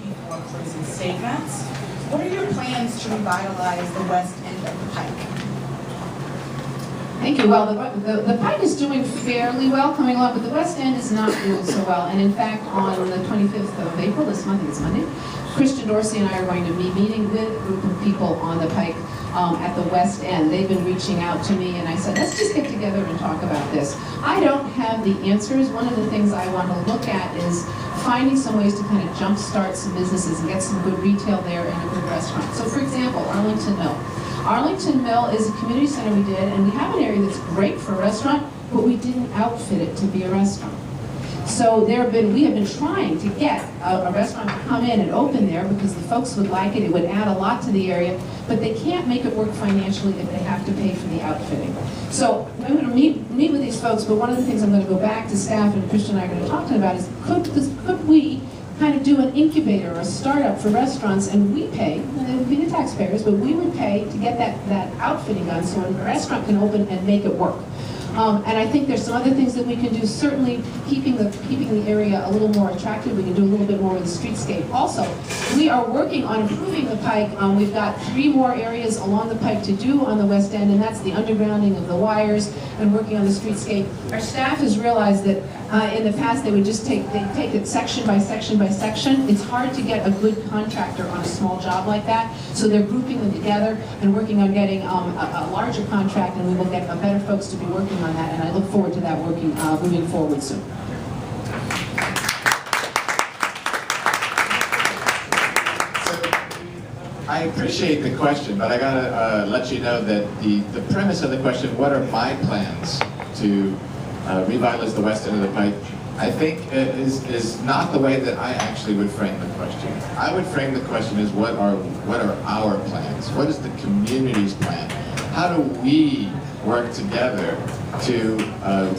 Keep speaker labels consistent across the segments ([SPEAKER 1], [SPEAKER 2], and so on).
[SPEAKER 1] before closing statements. What are your plans to revitalize the west end of the Pike?
[SPEAKER 2] Thank you. Well, the Pike is doing fairly well coming along, but the West End is not doing so well. And in fact, on the 25th of April, this month, it's Monday, Christian Dorsey and I are going to be meeting with a group of people on the Pike at the West End. They've been reaching out to me, and I said, let's just get together and talk about this. I don't have the answers. One of the things I want to look at is finding some ways to kind of jumpstart some businesses and get some good retail there and a good restaurant. So for example, Arlington Mill. Arlington Mill is a community center we did, and we have an area that's great for a restaurant, but we didn't outfit it to be a restaurant. So we have been trying to get a restaurant to come in and open there because the folks would like it. It would add a lot to the area, but they can't make it work financially if they have to pay for the outfitting. So I'm going to meet with these folks, but one of the things I'm going to go back to staff and Christian and I are going to talk to them about is could we kind of do an incubator or a startup for restaurants, and we pay, and it would be the taxpayers, but we would pay to get that outfitting done so a restaurant can open and make it work. And I think there's some other things that we can do, certainly keeping the area a little more attractive. We can do a little bit more with the streetscape. Also, we are working on improving the Pike. We've got 3 more areas along the Pike to do on the West End, and that's the undergrounding of the wires and working on the streetscape. Our staff has realized that in the past they would just take it section by section by section. It's hard to get a good contractor on a small job like that, so they're grouping them together and working on getting a larger contract, and we will get better folks to be working on that, and I look forward to that working moving forward soon.
[SPEAKER 3] I appreciate the question, but I gotta let you know that the premise of the question, what are my plans to revitalize the west end of the Pike, I think is not the way that I actually would frame the question. I would frame the question as what are our plans? What is the community's plan? How do we work together to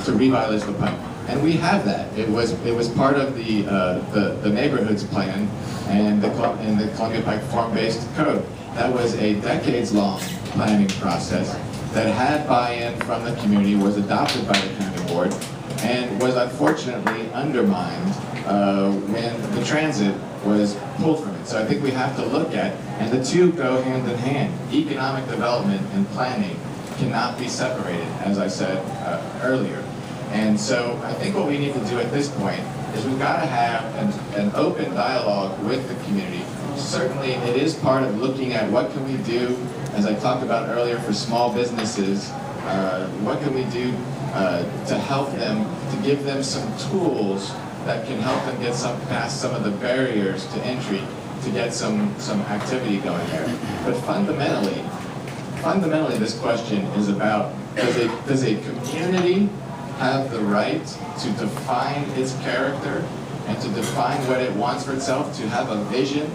[SPEAKER 3] revitalize the Pike? And we have that. It was part of the neighborhoods plan and the Columbia Pike form-based code. That was a decades-long planning process that had buy-in from the community, was adopted by the county board, and was unfortunately undermined when the transit was pulled from it. So I think we have to look at, and the two go hand in hand. Economic development and planning cannot be separated, as I said earlier. And so I think what we need to do at this point is we've got to have an open dialogue with the community. Certainly it is part of looking at what can we do, as I talked about earlier, for small businesses. What can we do to help them, to give them some tools that can help them get past some of the barriers to entry, to get some activity going there. But fundamentally this question is about, does a community have the right to define its character and to define what it wants for itself, to have a vision,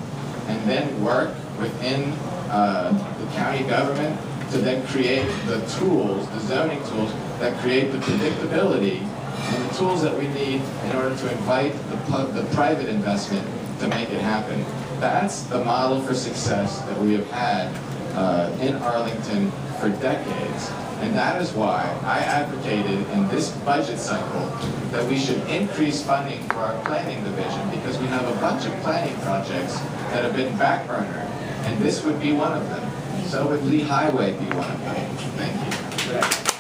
[SPEAKER 3] and then work within the county government to then create the tools, the zoning tools, that create the predictability and the tools that we need in order to invite the private investment to make it happen. That's the model for success that we have had in Arlington for decades. And that is why I advocated in this budget cycle that we should increase funding for our planning division, because we have a bunch of planning projects that have been backburnered, and this would be one of them. So would Lee Highway be one of them. Thank you.